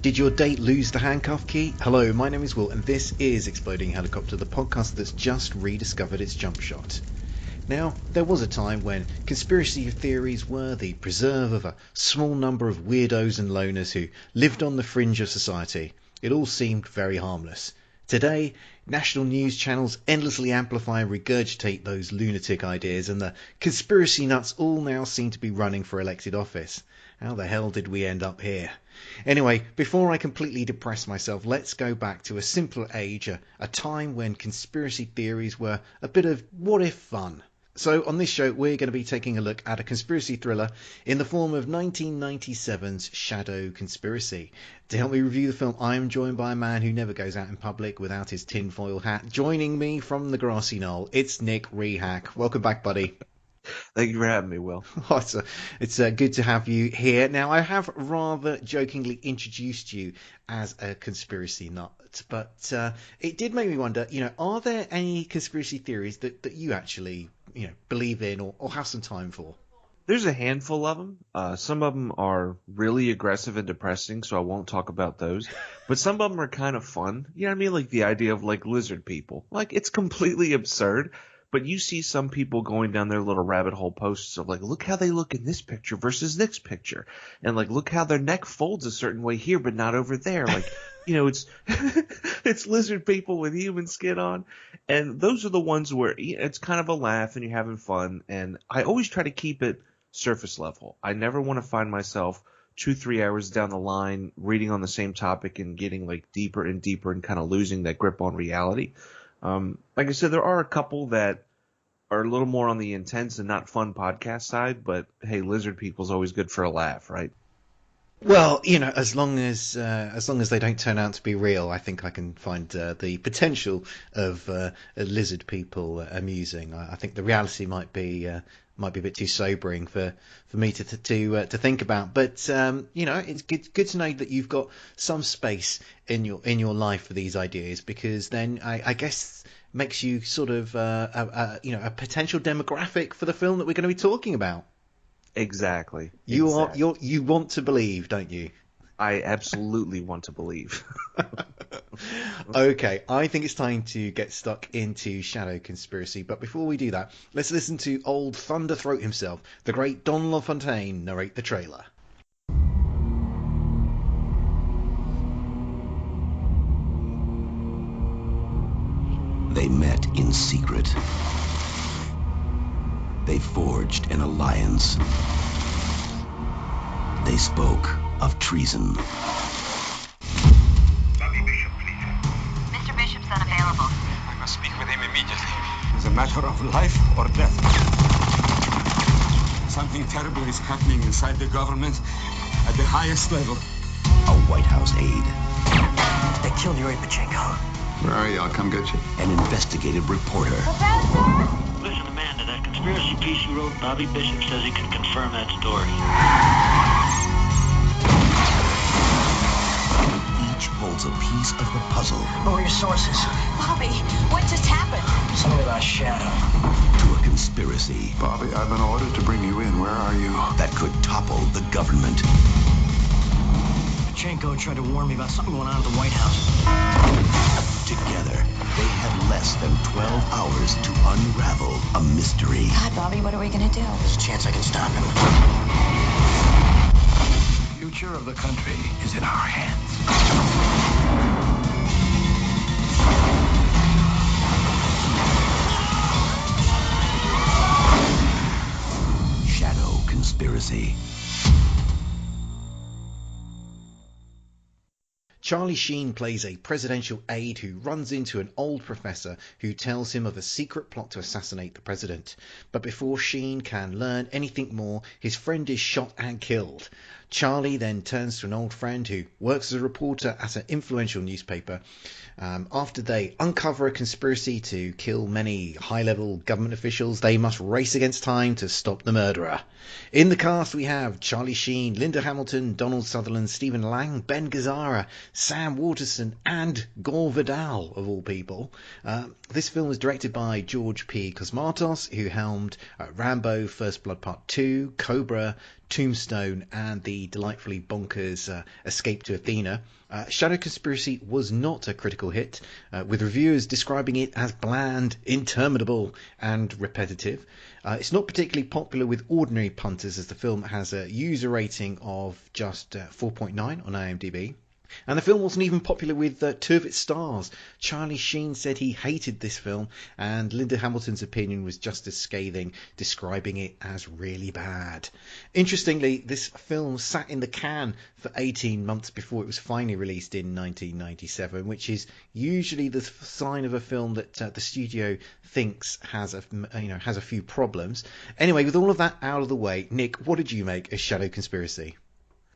Did your date lose the handcuff key? Hello, my name is Will, and this is Exploding Helicopter, the podcast that's just rediscovered its jump shot. Now, there was a time when conspiracy theories were the preserve of a small number of weirdos and loners who lived on the fringe of society. It all seemed very harmless. Today, national news channels endlessly amplify and regurgitate those lunatic ideas, and the conspiracy nuts all now seem to be running for elected office. How the hell did we end up here? Anyway, before I completely depress myself, let's go back to a simpler age, a time when conspiracy theories were a bit of what-if fun. So on this show, we're going to be taking a look at a conspiracy thriller in the form of 1997's Shadow Conspiracy. To help me review the film, I am joined by a man who never goes out in public without his tinfoil hat. Joining me from the grassy knoll, it's Nick Rehak. Welcome back, buddy. Thank you for having me, Will. It's good to have you here. Now, I have rather jokingly introduced you as a conspiracy nut, but it did make me wonder, are there any conspiracy theories that you actually, believe in or have some time for? There's a handful of them. Some of them are really aggressive and depressing, so I won't talk about those. But some of them are kind of fun. You know what I mean? Like the idea of like lizard people. Like it's completely absurd. But you see some people going down their little rabbit hole posts of like, look how they look in this picture versus this picture. And like, look how their neck folds a certain way here, but not over there. Like, it's it's lizard people with human skin on. And those are the ones where it's kind of a laugh and you're having fun. And I always try to keep it surface level. I never want to find myself 2-3 hours down the line reading on the same topic and getting like deeper and deeper and kind of losing that grip on reality. Like I said, there are a couple that are a little more on the intense and not fun podcast side, but hey, lizard people's always good for a laugh, right? Well, as long as they don't turn out to be real, I think I can find the potential of lizard people amusing. I think the reality might be a bit too sobering for me to think about. But it's good to know that you've got some space in your life for these ideas, because then I guess makes you sort of a potential demographic for the film that we're going to be talking about. Exactly. You want to believe, don't you? I absolutely want to believe. Okay, I think it's time to get stuck into Shadow Conspiracy, but before we do that, let's listen to old Thunderthroat himself, the great Don LaFontaine, narrate the trailer. They met in secret. They forged an alliance. They spoke of treason. Bobby Bishop, please. Mr. Bishop's unavailable. I must speak with him immediately. It's a matter of life or death. Something terrible is happening inside the government at the highest level. A White House aide. They killed Yuri Pachenko. Where are you? I'll come get you. An investigative reporter. Listen, Amanda, that conspiracy piece you wrote, Bobby Bishop says he can confirm that story. Each holds a piece of the puzzle. What were your sources? Bobby, what just happened? Something about Shadow. To a conspiracy Bobby, I've been ordered to bring you in. Where are you? that could topple the government. Pachenko tried to warn me about something going on at the White House. Together, they had less than 12 hours to unravel a mystery. God, Bobby, what are we going to do? There's a chance I can stop him. The future of the country is in our hands. Shadow Conspiracy. Charlie Sheen plays a presidential aide who runs into an old professor who tells him of a secret plot to assassinate the president. But before Sheen can learn anything more, his friend is shot and killed. Charlie then turns to an old friend who works as a reporter at an influential newspaper. After they uncover a conspiracy to kill many high-level government officials, they must race against time to stop the murderer. In the cast we have Charlie Sheen, Linda Hamilton, Donald Sutherland, Stephen Lang, Ben Gazarra, Sam Waterston and Gore Vidal, of all people. This film was directed by George P. Cosmatos, who helmed Rambo First Blood Part 2, Cobra, Tombstone and the delightfully bonkers Escape to Athena, Shadow Conspiracy was not a critical hit, with reviewers describing it as bland, interminable, and repetitive. It's not particularly popular with ordinary punters, as the film has a user rating of just 4.9 on IMDb. And the film wasn't even popular with two of its stars. Charlie Sheen said he hated this film, and Linda Hamilton's opinion was just as scathing, describing it as really bad. Interestingly, this film sat in the can for 18 months before it was finally released in 1997, which is usually the sign of a film that the studio thinks has a few problems. Anyway, with all of that out of the way, Nick, what did you make of Shadow Conspiracy?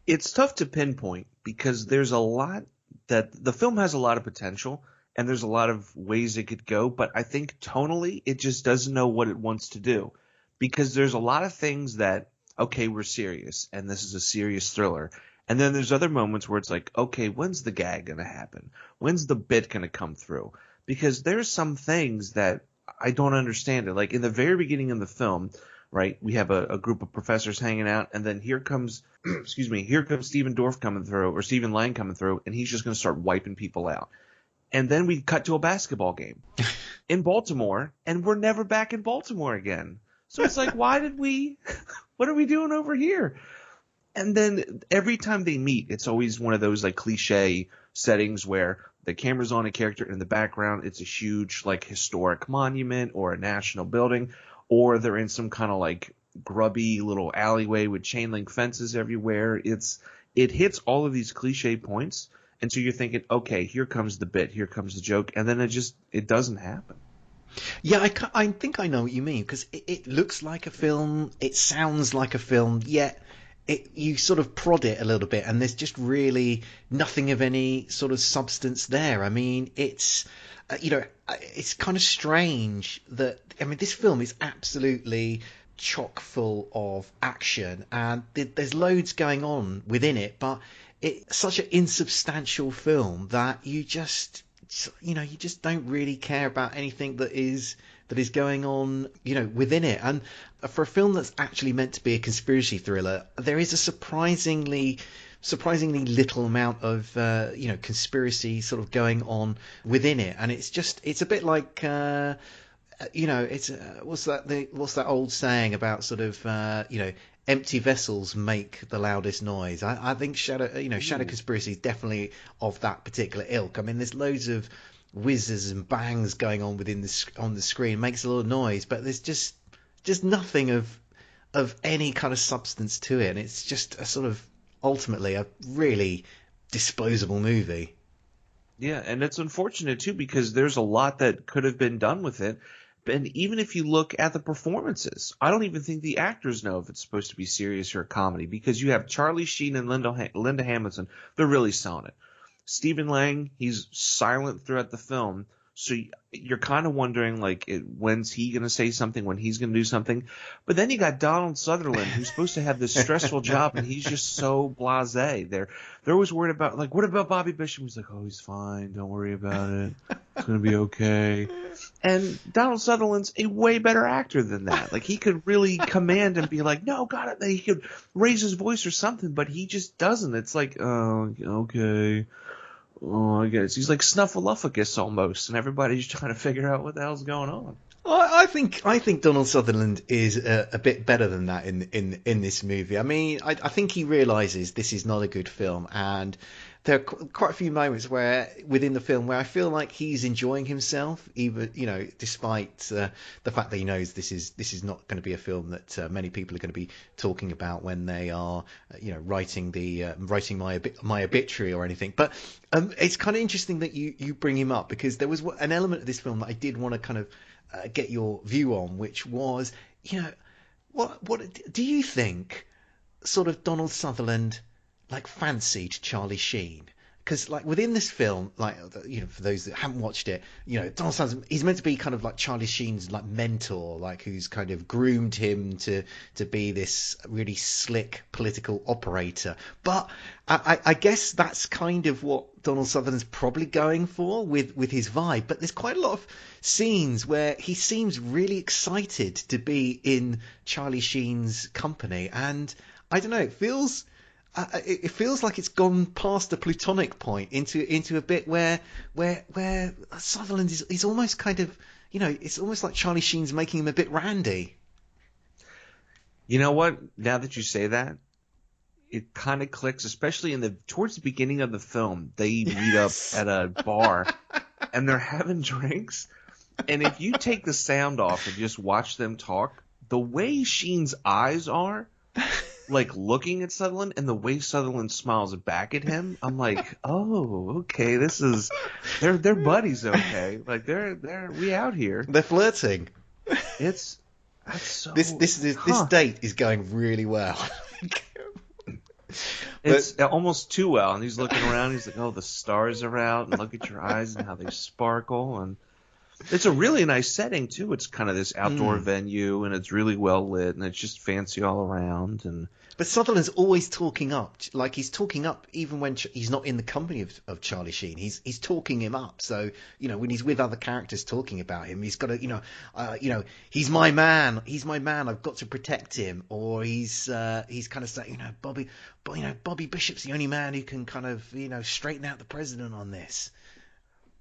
It's tough to pinpoint because there's a lot that the film has a lot of potential and there's a lot of ways it could go, but I think tonally it just doesn't know what it wants to do, because there's a lot of things that, okay, we're serious and this is a serious thriller. And then there's other moments where it's like, okay, when's the gag going to happen? When's the bit going to come through? Because there's some things that I don't understand. Like in the very beginning of the film, right, we have a group of professors hanging out, and then here comes Stephen Dorff coming through, or Stephen Lang coming through, and he's just going to start wiping people out. And then we cut to a basketball game in Baltimore, and we're never back in Baltimore again. So it's like, what are we doing over here? And then every time they meet, it's always one of those like cliche settings where the camera's on a character, and in the background it's a huge like historic monument or a national building, or they're in some kind of like grubby little alleyway with chain link fences everywhere. It hits all of these cliche points, and so you're thinking, okay, here comes the bit, here comes the joke, and then it doesn't happen. Yeah, I think I know what you mean, because it looks like a film, it sounds like a film, yet you sort of prod it a little bit, and there's just really nothing of any sort of substance there. I mean, it's kind of strange that, I mean, this film is absolutely chock full of action, and there's loads going on within it, but it's such an insubstantial film that you just don't really care about anything that is going on, within it. And for a film that's actually meant to be a conspiracy thriller, there is a surprisingly little amount of conspiracy sort of going on within it, and it's a bit like it's what's that old saying about sort of empty vessels make the loudest noise. I think Shadow Conspiracy is definitely of that particular ilk. I mean, there's loads of whizzes and bangs going on on the screen. It makes a lot of noise, but there's just nothing of any kind of substance to it, and it's just a sort of ultimately a really disposable movie. Yeah, and it's unfortunate too, because there's a lot that could have been done with it. And even if you look at the performances, I don't even think the actors know if it's supposed to be serious or a comedy, because you have Charlie Sheen and Linda Hamilton. They're really selling it. Stephen Lang, he's silent throughout the film, so you're kind of wondering, like, when's he going to say something, when he's going to do something. But then you got Donald Sutherland, who's supposed to have this stressful job, and he's just so blasé. They're always worried about, like, what about Bobby Bishop? He's like, oh, he's fine. Don't worry about it. It's going to be okay. And Donald Sutherland's a way better actor than that. Like, he could really command and be like, no, got it. He could raise his voice or something, but he just doesn't. It's like, oh, okay. Oh, I guess he's like Snuffleupagus almost, and everybody's trying to figure out what the hell's going on. I think Donald Sutherland is a bit better than that in this movie. I mean, I think he realizes this is not a good film, and there are quite a few moments within the film where I feel like he's enjoying himself, even despite the fact that he knows this is not going to be a film that many people are going to be talking about when they are writing my obituary or anything. But it's kind of interesting that you bring him up, because there was an element of this film that I did want to kind of get your view on, which was, what do you think sort of Donald Sutherland like fancied Charlie Sheen? Because like within this film, like for those that haven't watched it, Donald Sutherland, he's meant to be kind of like Charlie Sheen's like mentor, like who's kind of groomed him to be this really slick political operator. But I guess that's kind of what Donald Sutherland's probably going for with his vibe. But there's quite a lot of scenes where he seems really excited to be in Charlie Sheen's company, and I don't know. It feels like it's gone past the platonic point into a bit where Sutherland is almost kind of, it's almost like Charlie Sheen's making him a bit randy. You know what? Now that you say that, it kind of clicks, especially towards the beginning of the film. They meet up at a bar and they're having drinks. And if you take the sound off and just watch them talk, the way Sheen's eyes are, like looking at Sutherland, and the way Sutherland smiles back at him, I'm like, oh, okay, they're buddies, okay, like we out here. They're flirting. That's so. This date is going really well. It's almost too well, and he's looking around. He's like, "Oh, the stars are out, and look at your eyes and how they sparkle." And it's a really nice setting too. It's kind of this outdoor venue, and it's really well lit, and it's just fancy all around. But Sutherland's always talking up, like he's talking up even when he's not in the company of Charlie Sheen. He's talking him up. So when he's with other characters talking about him, he's got to he's my man. He's my man. I've got to protect him. Or he's kind of saying Bobby Bishop's the only man who can kind of straighten out the president on this.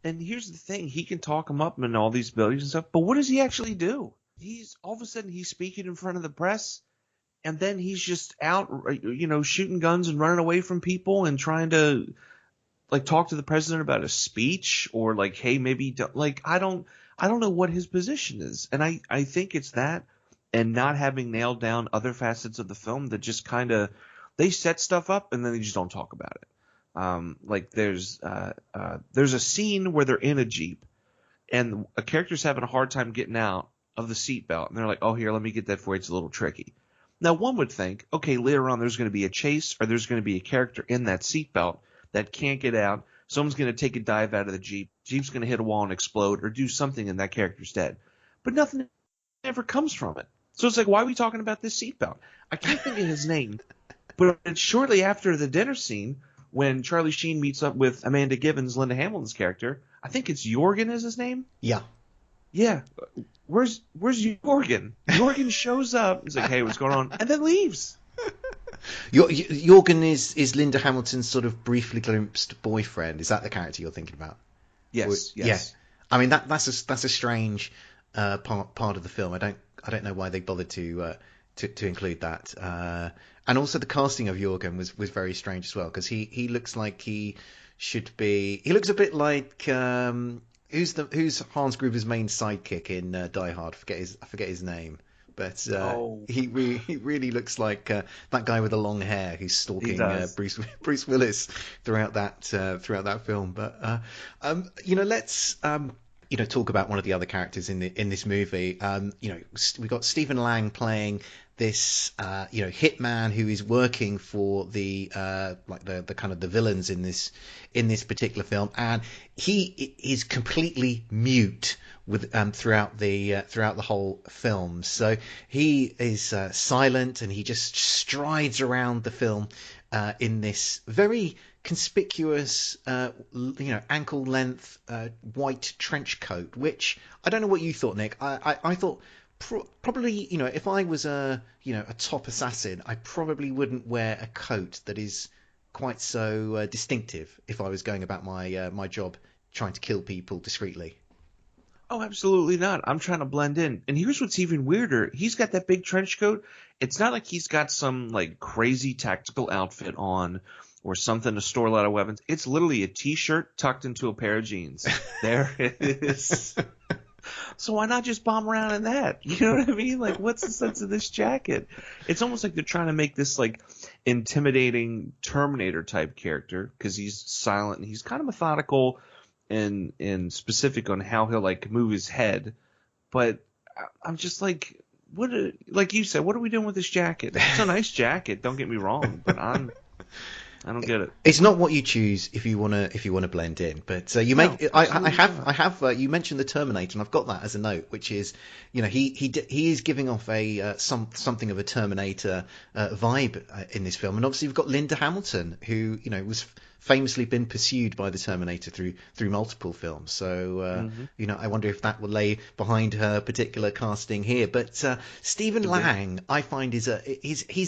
And here's the thing: he can talk him up in all these buildings and stuff, but what does he actually do? He's all of a sudden he's speaking in front of the press. And then he's just out, shooting guns and running away from people and trying to, like, talk to the president about a speech or, like, hey, maybe, like, I don't know what his position is. And I think it's that and not having nailed down other facets of the film that just kind of, they set stuff up and then they just don't talk about it. Like, there's a scene where they're in a Jeep and a character's having a hard time getting out of the seatbelt. And they're like, oh, here, let me get that for you. It's a little tricky. Now, one would think, okay, later on there's going to be a chase or there's going to be a character in that seatbelt that can't get out. Someone's going to take a dive out of the Jeep. Jeep's going to hit a wall and explode or do something and that character's dead. But nothing ever comes from it. So it's like, why are we talking about this seatbelt? I can't think of his name. But it's shortly after the dinner scene when Charlie Sheen meets up with Amanda Gibbons, Linda Hamilton's character. I think it's Jorgen is his name? Yeah. Yeah. Where's Jorgen? Jorgen shows up. He's like, hey, what's going on? And then leaves. Jorgen is Linda Hamilton's sort of briefly glimpsed boyfriend. Is that the character you're thinking about? Yes. Yeah. I mean that's a strange part of the film. I don't know why they bothered to include that. And also the casting of Jorgen was very strange as well because he looks like he should be. He looks a bit like. Who's Hans Gruber's main sidekick in Die Hard? I forget his name, but he really looks like that guy with the long hair who's stalking Bruce Willis throughout that film. But let's talk about one of the other characters in this movie. We got Stephen Lang playing this hitman who is working for the kind of the villains in this particular film, and he is completely mute with throughout the whole film. So he is silent, and he just strides around the film in this very conspicuous ankle length white trench coat, which I don't know what you thought, Nick. I thought probably if I was a top assassin, I probably wouldn't wear a coat that is quite so distinctive if I was going about my job trying to kill people discreetly. Oh, absolutely not. I'm trying to blend in. And here's what's even weirder. He's got that big trench coat. It's not like he's got some like crazy tactical outfit on or something to store a lot of weapons. It's literally a T-shirt tucked into a pair of jeans. There it is. So why not just bomb around in that? You know what I mean? Like, what's the sense of this jacket? It's almost like they're trying to make this like intimidating Terminator type character because he's silent and he's kind of methodical and specific on how he'll like move his head. But I'm just like, like you said, what are we doing with this jacket? It's a nice jacket, don't get me wrong, but I'm I don't get it. It's not what you choose if you wanna blend in. But you No, make I have you mentioned the Terminator, and I've got that as a note, which is, he is giving off a something of a Terminator vibe in this film, and obviously we've got Linda Hamilton, who was famously been pursued by the Terminator through multiple films. So I wonder if that will lay behind her particular casting here. But Stephen Lang, I find, he's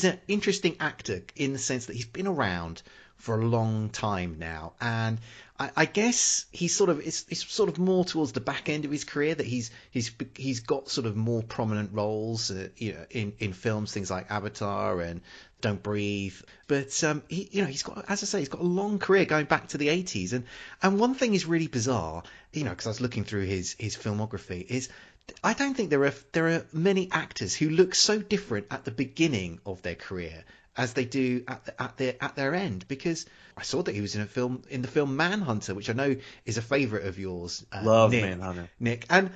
an interesting actor in the sense that he's been around for a long time now, and I guess he's sort of it's sort of more towards the back end of his career that he's got sort of more prominent roles in films, things like Avatar and Don't Breathe. But he's got, as I say, he's got a long career going back to the 80s, and one thing is really bizarre, because I was looking through his filmography, is I don't think there are many actors who look so different at the beginning of their career as they do at their end, because I saw that he was in the film Manhunter, which I know is a favourite of yours. Love Manhunter, Nick, and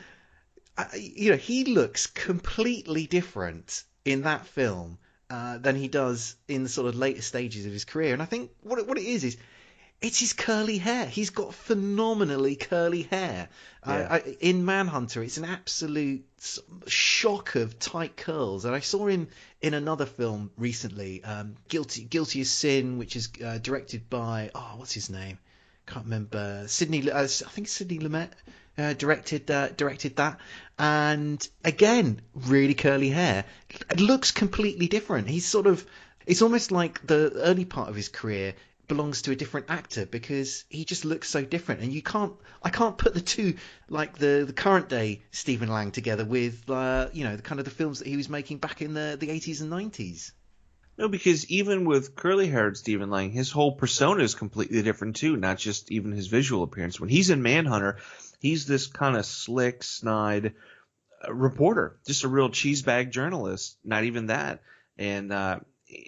he looks completely different in that film than he does in the sort of later stages of his career. And I think what it is it's his curly hair. He's got phenomenally curly hair. Yeah. In Manhunter, it's an absolute shock of tight curls. And I saw him in another film recently, Guilty as Sin, which is directed by, what's his name? Can't remember. I think Sidney Lumet directed that. And again, really curly hair. It looks completely different. It's almost like the early part of his career belongs to a different actor, because he just looks so different, and I can't put the two, like the current day Stephen Lang, together with the kind of the films that he was making back in the 80s and 90s. No, because even with curly-haired Stephen Lang, his whole persona is completely different too, not just even his visual appearance. When he's in Manhunter, he's this kind of slick, snide reporter, just a real cheesebag journalist, not even that. And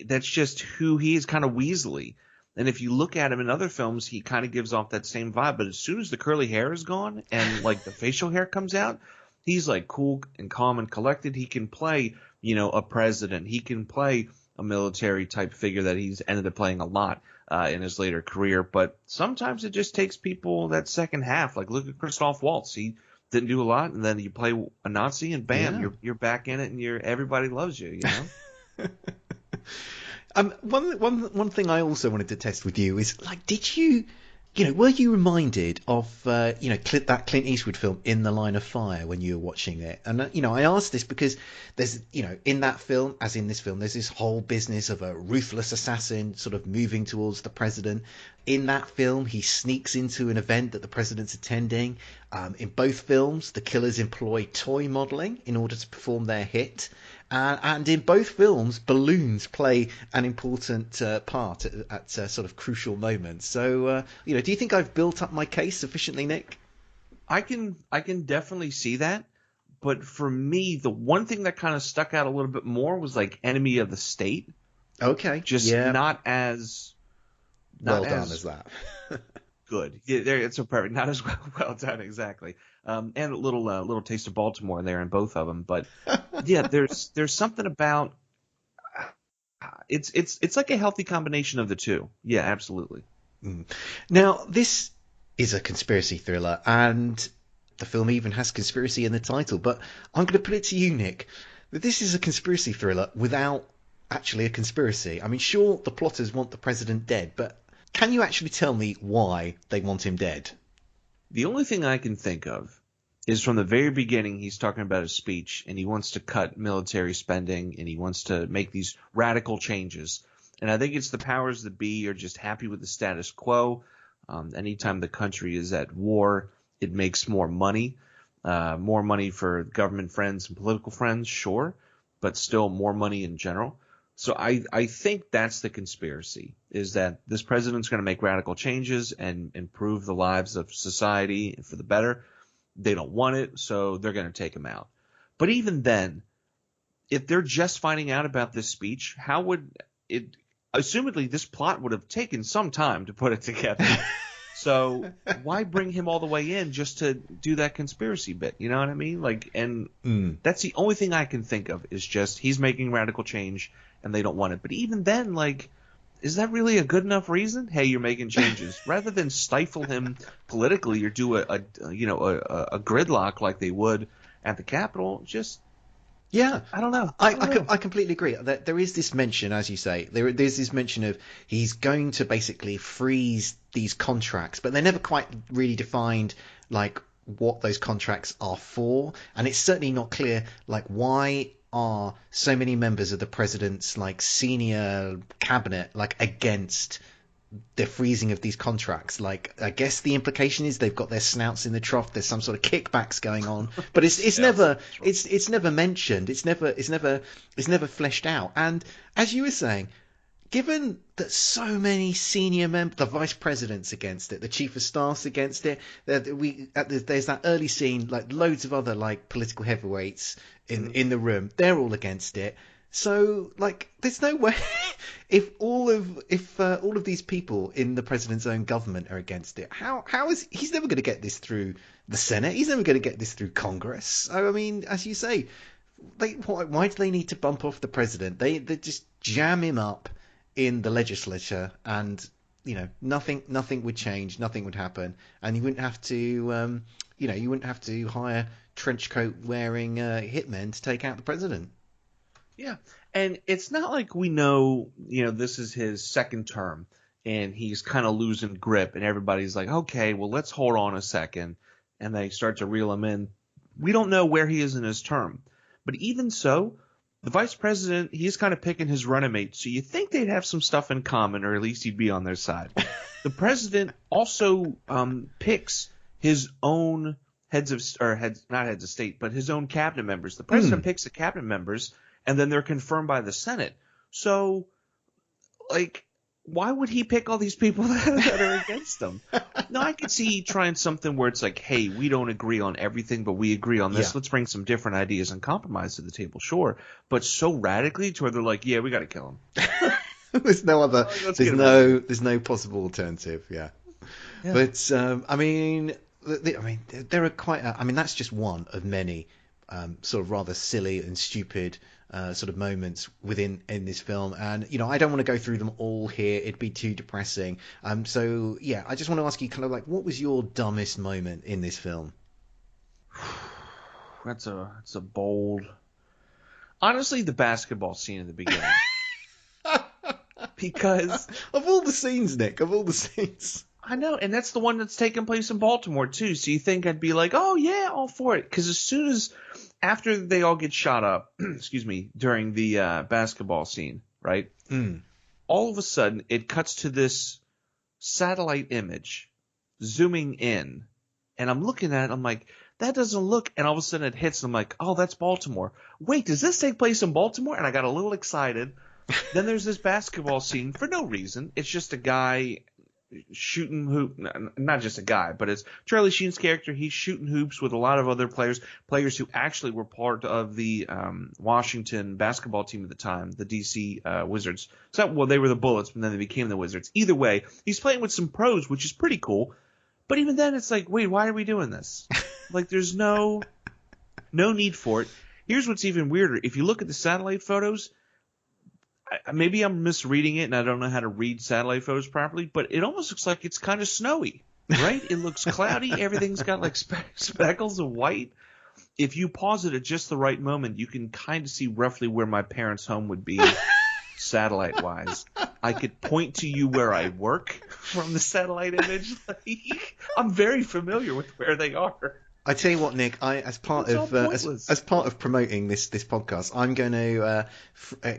that's just who he is, kind of weaselly. And if you look at him in other films, he kind of gives off that same vibe. But as soon as the curly hair is gone and like the facial hair comes out, he's like cool and calm and collected. He can play, a president. He can play a military type figure that he's ended up playing a lot in his later career. But sometimes it just takes people that second half. Like look at Christoph Waltz. He didn't do a lot, and then you play a Nazi, and bam, you're back in it, and everybody loves you. One thing I also wanted to test with you is, like, did you, were you reminded of, that Clint Eastwood film In the Line of Fire when you were watching it? And, I asked this because there's, in that film, as in this film, there's this whole business of a ruthless assassin sort of moving towards the president. In that film, he sneaks into an event that the president's attending. In both films, the killers employ toy modelling in order to perform their hit. And in both films, balloons play an important part at sort of crucial moments. So, do you think I've built up my case sufficiently, Nick? I can definitely see that. But for me, the one thing that kind of stuck out a little bit more was like Enemy of the State. Okay. Just not as well done as that. Good. Yeah, it's so perfect. Not as well done, exactly. And a little taste of Baltimore there in both of them. But yeah, there's something about it's like a healthy combination of the two. Yeah, absolutely. Now, this is a conspiracy thriller, and the film even has conspiracy in the title. But I'm going to put it to you, Nick, that this is a conspiracy thriller without actually a conspiracy. I mean, sure, the plotters want the president dead, but can you actually tell me why they want him dead? The only thing I can think of is from the very beginning, he's talking about his speech, and he wants to cut military spending, and he wants to make these radical changes. And I think it's the powers that be are just happy with the status quo. Anytime the country is at war, it makes more money for government friends and political friends, sure, but still more money in general. So I think that's the conspiracy, is that this president's going to make radical changes and improve the lives of society for the better. They don't want it, so they're going to take him out. But even then, if they're just finding out about this speech, how would it – assumedly this plot would have taken some time to put it together. So why bring him all the way in just to do that conspiracy bit? You know what I mean? That's the only thing I can think of, is just he's making radical change and they don't want it. But even then, is that really a good enough reason? Hey, you're making changes. Rather than stifle him politically or do a gridlock like they would at the Capitol, just Yeah, I don't know. I completely agree. There is this mention, as you say, there's this mention of he's going to basically freeze these contracts, but they're never quite really defined, like what those contracts are for, and it's certainly not clear, like why are so many members of the president's like senior cabinet like against the freezing of these contracts. Like, I guess the implication is they've got their snouts in the trough. There's some sort of kickbacks going on, but it's never mentioned. It's never fleshed out. And as you were saying, given that so many senior members, the vice president's against it, the chief of staff's against it, there's that early scene, like loads of other like political heavyweights in the room, they're all against it. So, like, there's no way if all of these people in the president's own government are against it, how is he's never going to get this through the Senate? He's never going to get this through Congress. So, I mean, as you say, why do they need to bump off the president? They just jam him up in the legislature, and nothing would change, nothing would happen, and you wouldn't have to hire trench coat wearing hitmen to take out the president. Yeah, and it's not like we know, this is his second term, and he's kind of losing grip, and everybody's like, okay, well, let's hold on a second, and they start to reel him in. We don't know where he is in his term, but even so, the vice president, he's kind of picking his running mate, so you think they'd have some stuff in common, or at least he'd be on their side. The president also picks his own not heads of state, but his own cabinet members. The president picks the cabinet members, and then they're confirmed by the Senate. So, like, why would he pick all these people that are against him? No, I could see trying something where it's like, hey, we don't agree on everything, but we agree on this. Yeah. Let's bring some different ideas and compromise to the table, sure. But so radically to where they're like, yeah, we got to kill him. There's no other. There's no possible alternative. Yeah. But I mean, there are quite. That's just one of many sort of rather silly and stupid sort of moments in this film, and I don't want to go through them all here, it'd be too depressing. So yeah, I just want to ask you kind of like, what was your dumbest moment in this film? That's a bold. Honestly, the basketball scene in the beginning. Because of all the scenes, Nick, I know, and that's the one that's taking place in Baltimore too. So you think I'd be like, oh yeah, all for it? Because as soon as after they all get shot up, excuse me, during the basketball scene, right? All of a sudden, it cuts to this satellite image zooming in, and I'm looking at it. I'm like, that doesn't look. And all of a sudden, it hits, and I'm like, oh, that's Baltimore. Wait, does this take place in Baltimore? And I got a little excited. Then there's this basketball scene for no reason. It's just a guy shooting hoop, not just a guy, but it's Charlie Sheen's character. He's shooting hoops with a lot of other players who actually were part of the Washington basketball team at the time, the DC Wizards. So they were the Bullets, but then they became the Wizards. Either way, he's playing with some pros, which is pretty cool. But even then, it's like, wait, why are we doing this? Like, there's no need for it. Here's what's even weirder. If you look at the satellite photos, maybe I'm misreading it and I don't know how to read satellite photos properly, but it almost looks like it's kind of snowy, right? It looks cloudy. Everything's got like speckles of white. If you pause it at just the right moment, you can kind of see roughly where my parents' home would be satellite-wise. I could point to you where I work from the satellite image. Like, I'm very familiar with where they are. I tell you what, Nick. As part of promoting this podcast, I'm going to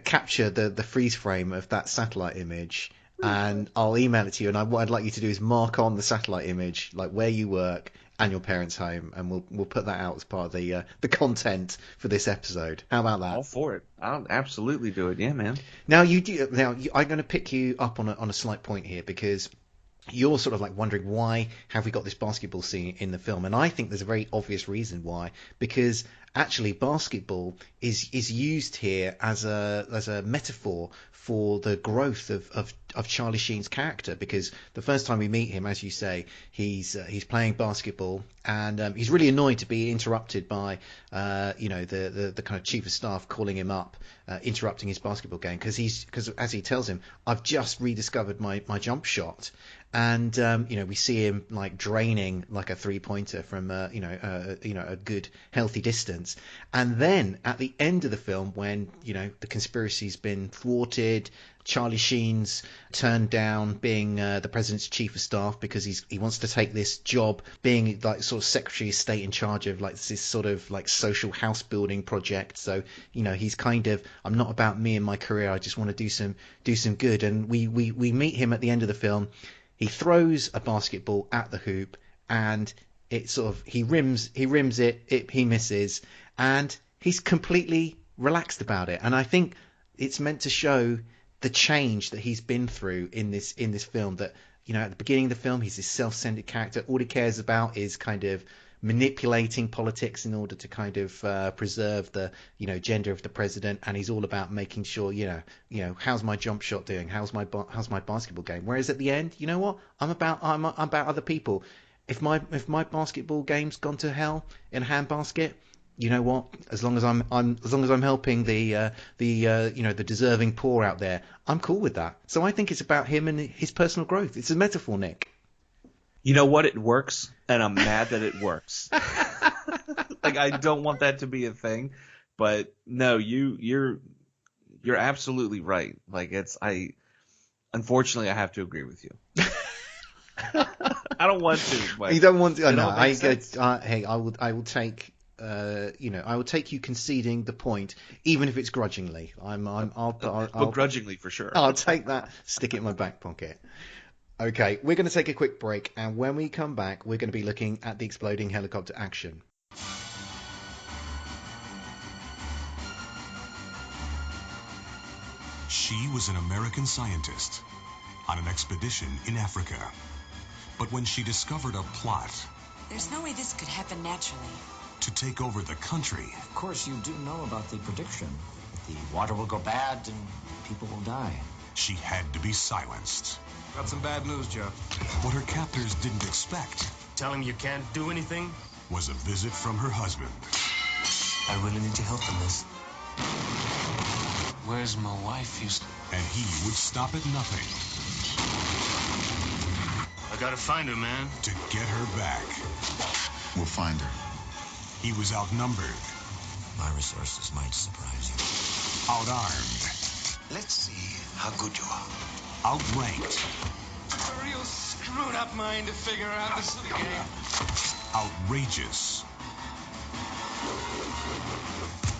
capture the freeze frame of that satellite image, and I'll email it to you. And what I'd like you to do is mark on the satellite image, like where you work and your parents' home, and we'll put that out as part of the content for this episode. How about that? All for it. I'll absolutely do it. Yeah, man. Now I'm going to pick you up on a slight point here, because you're sort of like wondering, why have we got this basketball scene in the film? And I think there's a very obvious reason why, because actually basketball is used here as a metaphor for the growth of Charlie Sheen's character. Because the first time we meet him, as you say, he's playing basketball, and he's really annoyed to be interrupted by the kind of chief of staff calling him up, interrupting his basketball game, because as he tells him, I've just rediscovered my jump shot. And we see him like draining like a 3-pointer from a good healthy distance. And then at the end of the film, when the conspiracy's been thwarted, Charlie Sheen's turned down being the president's chief of staff because he wants to take this job being like sort of Secretary of State in charge of like this sort of like social house building project. So he's kind of, I'm not about me and my career, I just want to do some good. And we meet him at the end of the film. He throws a basketball at the hoop, and it sort of he rims it, he misses, and he's completely relaxed about it. And I think it's meant to show the change that he's been through in this film. That at the beginning of the film, he's this self-centered character. All he cares about is kind of manipulating politics in order to kind of preserve the gender of the president, and he's all about making sure how's my jump shot doing, how's my basketball game. Whereas at the end, you know what, I'm about other people. If my basketball game's gone to hell in a handbasket, you know what, as long as I'm helping the deserving poor out there, I'm cool with that. So I think it's about him and his personal growth. It's a metaphor, Nick. You know what? It works, and I'm mad that it works. Like, I don't want that to be a thing, but no, you're absolutely right. Like, unfortunately, I have to agree with you. I don't want to. But you don't want to? No, hey, I will take. I will take you conceding the point, even if it's grudgingly. I'll grudgingly for sure. I'll take that. Stick it in my back pocket. Okay, we're going to take a quick break, and when we come back, we're going to be looking at the exploding helicopter action. She was an American scientist on an expedition in Africa. But when she discovered a plot... There's no way this could happen naturally. ...to take over the country... Of course, you do know about the prediction. The water will go bad and people will die. She had to be silenced. Got some bad news, Joe. What her captors didn't expect... Tell him you can't do anything? ...was a visit from her husband. I really need your help in this. Where's my wife? And he would stop at nothing. I gotta find her, man. To get her back. We'll find her. He was outnumbered. My resources might surprise you. Outarmed. Let's see how good you are. Outranked. A real screwed up mind to figure out this game. Outrageous.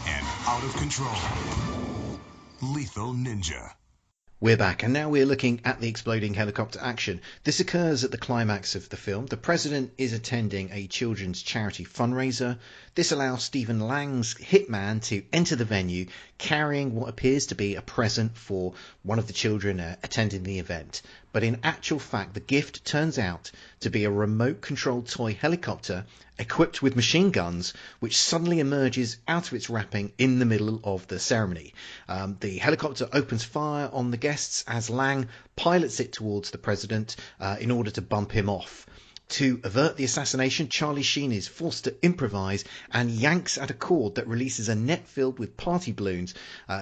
And out of control. Lethal Ninja. We're back, and now we're looking at the exploding helicopter action. This occurs at the climax of the film. The president is attending a children's charity fundraiser. This allows Stephen Lang's hitman to enter the venue carrying what appears to be a present for one of the children attending the event. But in actual fact, the gift turns out to be a remote-controlled toy helicopter equipped with machine guns, which suddenly emerges out of its wrapping in the middle of the ceremony. The helicopter opens fire on the guests as Lang pilots it towards the president in order to bump him off. To avert the assassination, Charlie Sheen is forced to improvise and yanks at a cord that releases a net filled with party balloons.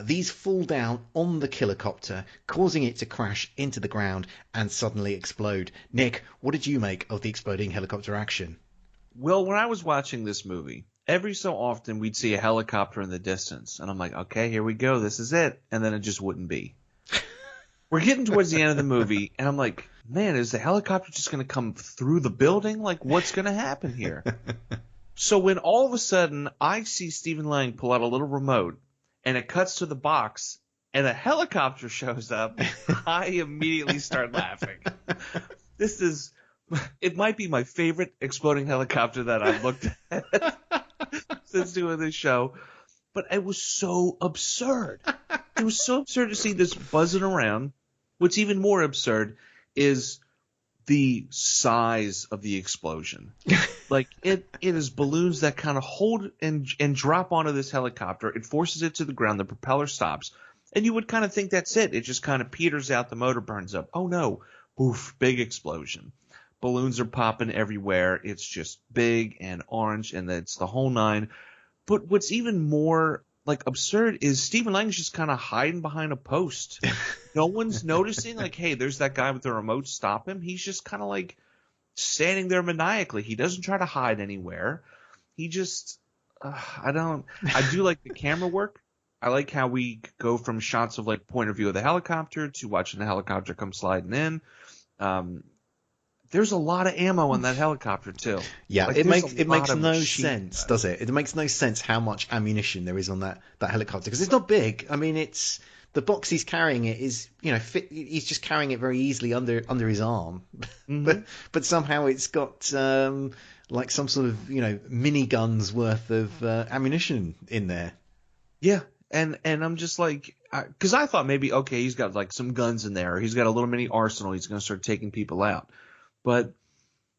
These fall down on the kilocopter, causing it to crash into the ground and suddenly explode. Nick, what did you make of the exploding helicopter action? Well, when I was watching this movie, every so often we'd see a helicopter in the distance, and I'm like, okay, here we go, this is it, and then it just wouldn't be. We're getting towards the end of the movie, and I'm like, man, is the helicopter just going to come through the building? Like, what's going to happen here? So when all of a sudden I see Stephen Lang pull out a little remote, and it cuts to the box, and a helicopter shows up, I immediately start laughing. It might be my favorite exploding helicopter that I've looked at since doing this show, but it was so absurd. It was so absurd to see this buzzing around. What's even more absurd is the size of the explosion. Like it is balloons that kind of hold and drop onto this helicopter. It forces it to the ground. The propeller stops. And you would kind of think that's it. It just kind of peters out. The motor burns up. Oh, no. Oof, big explosion. Balloons are popping everywhere. It's just big and orange, and it's the whole nine. But what's even more like absurd is Stephen Lang's just kind of hiding behind a post. No one's noticing, like, hey, there's that guy with the remote. Stop him. He's just kind of like standing there maniacally. He doesn't try to hide anywhere. He just I do like the camera work. I like how we go from shots of like point of view of the helicopter to watching the helicopter come sliding in. There's a lot of ammo on that helicopter too. Yeah, like, it makes no machine sense, does it? It makes no sense how much ammunition there is on that helicopter, because it's not big. I mean, it's the box he's carrying it is, he's just carrying it very easily under his arm. Mm-hmm. but somehow it's got like some sort of mini guns worth of ammunition in there. Yeah. And I'm just like, because I thought maybe, okay, he's got like some guns in there. Or he's got a little mini arsenal. He's going to start taking people out. But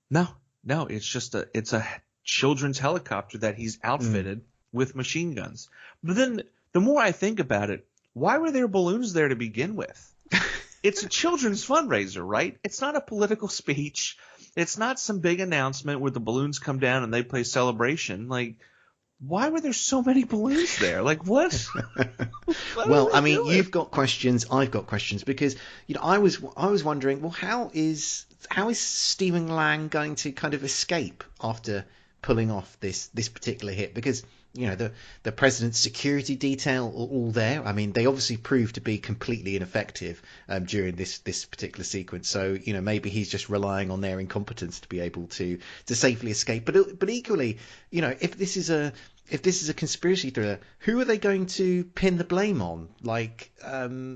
no, it's just a children's helicopter that he's outfitted with machine guns. But then the more I think about it, why were there balloons there to begin with? It's a children's fundraiser, right? It's not a political speech. It's not some big announcement where the balloons come down and they play Celebration. Like, why were there so many balloons there? Like, what? Well, I mean, you've got questions, I've got questions, because I was wondering, well, how is Stephen Lang going to kind of escape after pulling off this particular hit? Because the president's security detail are all there. I mean, they obviously proved to be completely ineffective during this particular sequence. So maybe he's just relying on their incompetence to be able to safely escape. But equally, if this is a conspiracy thriller, who are they going to pin the blame on? Like,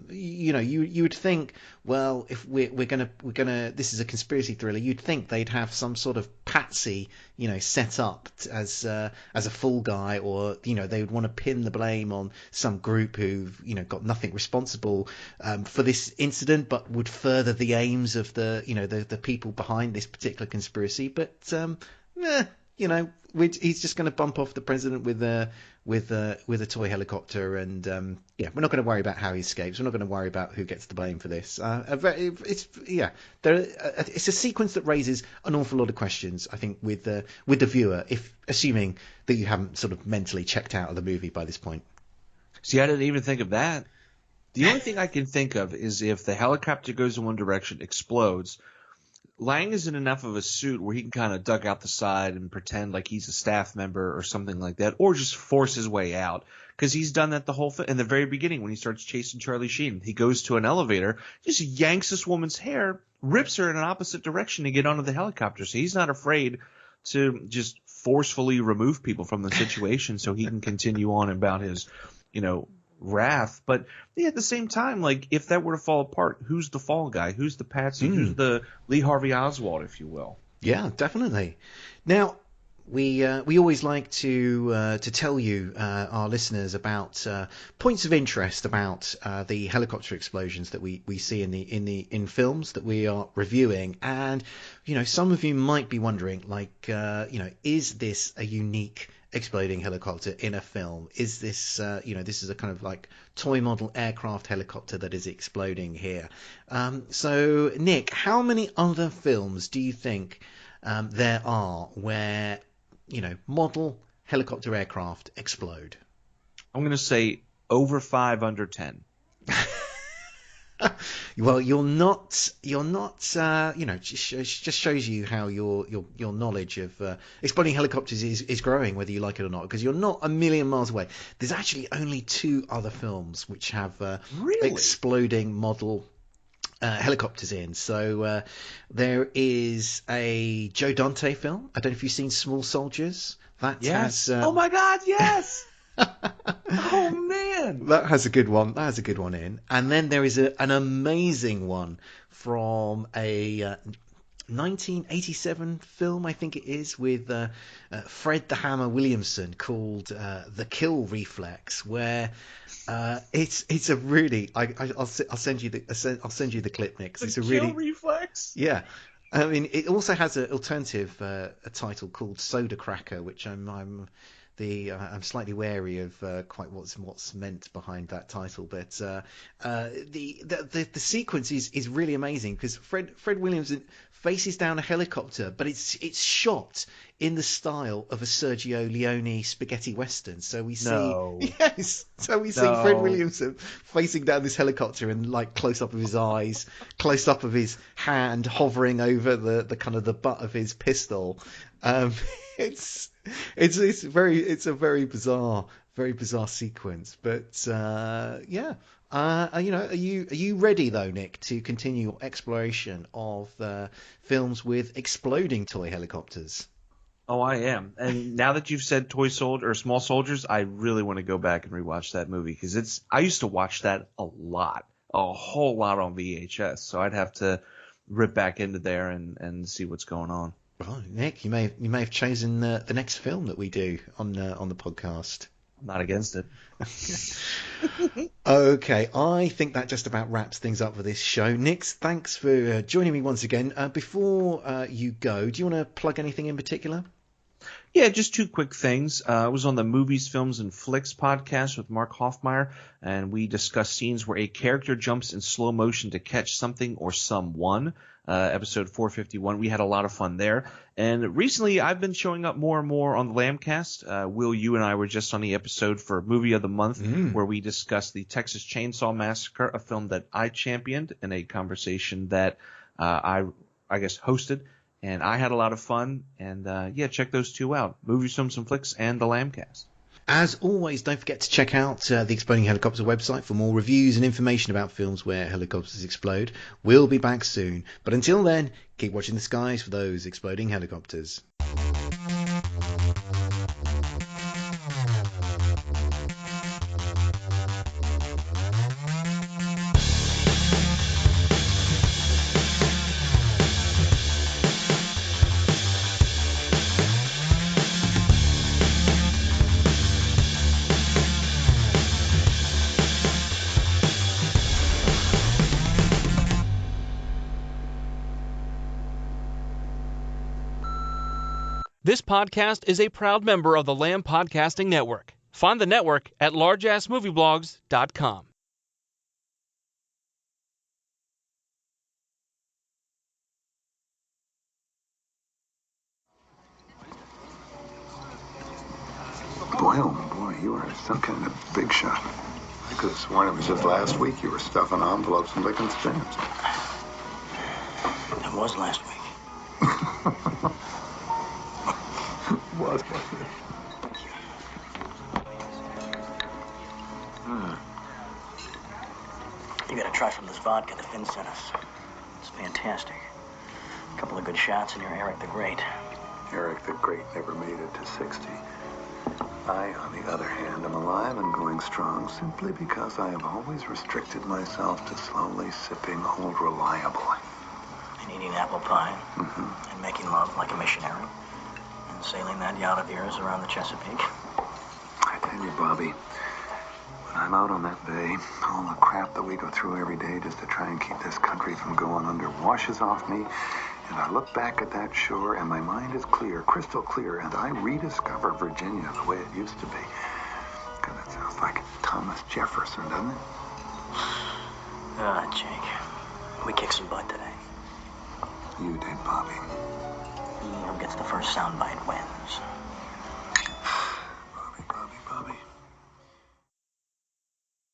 you would think, well, if we're gonna this is a conspiracy thriller, you'd think they'd have some sort of patsy, set up as a fall guy, or they would want to pin the blame on some group who've got nothing responsible for this incident, but would further the aims of the people behind this particular conspiracy. But he's just going to bump off the president with a toy helicopter, and we're not going to worry about how he escapes. We're not going to worry about who gets the blame for this. It's a sequence that raises an awful lot of questions, I think, with the viewer, if assuming that you haven't sort of mentally checked out of the movie by this point. See, I didn't even think of that. The only thing I can think of is if the helicopter goes in one direction, explodes. Lang is in enough of a suit where he can kind of duck out the side and pretend like he's a staff member or something like that, or just force his way out, because he's done that the whole in the very beginning when he starts chasing Charlie Sheen. He goes to an elevator, just yanks this woman's hair, rips her in an opposite direction to get onto the helicopter. So he's not afraid to just forcefully remove people from the situation so he can continue on about his, wrath. But at the same time, like, if that were to fall apart, who's the fall guy? Who's the patsy? Who's the Lee Harvey Oswald, if you will? Yeah, definitely. Now, we always like to tell you, our listeners, about points of interest about the helicopter explosions that we see in films that we are reviewing. And some of you might be wondering, like, is this a unique exploding helicopter in a film? Is this this is a kind of like toy model aircraft helicopter that is exploding here? So Nick, how many other films do you think there are where model helicopter aircraft explode? I'm going to say over 5, under 10. Well, you're not. Just shows you how your knowledge of exploding helicopters is growing, whether you like it or not, because you're not a million miles away. There's actually only 2 other films which have exploding model helicopters in. So there is a Joe Dante film. I don't know if you've seen Small Soldiers. That has. Oh my God! Yes. Oh man, that has a good one. That has a good one in. And then there is an amazing one from a 1987 film, I think it is, with Fred the Hammer Williamson, called The Kill Reflex, where it's a really I'll send you the clip, Nick. It's a really Kill Reflex. Yeah. I mean, it also has an alternative a title called Soda Cracker, which I'm slightly wary of quite what's meant behind that title, but the sequence is really amazing because Fred Williamson faces down a helicopter, but it's shot in the style of a Sergio Leone spaghetti western. So we see Fred Williamson facing down this helicopter and like close up of his eyes, close up of his hand hovering over the kind of the butt of his pistol. It's a very bizarre sequence, but yeah. Are you ready though, Nick, to continue your exploration of films with exploding toy helicopters? Oh, I am. And now that you've said Small Soldiers, I really want to go back and rewatch that movie because I used to watch that a whole lot on VHS. So I'd have to rip back into there and see what's going on. Well, Nick, you may have chosen the next film that we do on the podcast. I'm not against it. Okay, I think that just about wraps things up for this show. Nick, thanks for joining me once again. Before you go, do you want to plug anything in particular? Yeah, just two quick things. I was on the Movies, Films, and Flicks podcast with Mark Hoffmeyer, and we discussed scenes where a character jumps in slow motion to catch something or someone. Episode 451. We had a lot of fun there. And recently, I've been showing up more and more on the Lambcast. Will, you and I were just on the episode for Movie of the Month, where we discussed the Texas Chainsaw Massacre, a film that I championed in a conversation that I guess hosted. And I had a lot of fun. And yeah, check those two out: Movies, Films, and Flicks, and the Lambcast. As always, don't forget to check out the Exploding Helicopter website for more reviews and information about films where helicopters explode. We'll be back soon. But until then, keep watching the skies for those exploding helicopters. This podcast is a proud member of the Lamb Podcasting Network. Find the network at largeassmovieblogs.com. Boy, oh boy, you are some kind of big shot. I could have sworn it was just last week you were stuffing envelopes and licking stamps. It was last week. Was. You gotta try some of this vodka that Finn sent us. It's fantastic. A couple of good shots and you're Eric the Great. Eric the Great never made it to 60. I, on the other hand, am alive and going strong simply because I have always restricted myself to slowly sipping Old Reliable. And eating apple pie. Mm-hmm. And making love like a missionary. And sailing that yacht of yours around the Chesapeake. I tell you, Bobby, when I'm out on that bay, all the crap that we go through every day just to try and keep this country from going under washes off me, and I look back at that shore and my mind is clear, crystal clear, and I rediscover Virginia the way it used to be. God, that sounds like Thomas Jefferson, doesn't it? Jake, we kicked some butt today. You did, Bobby. Who gets the first soundbite wins.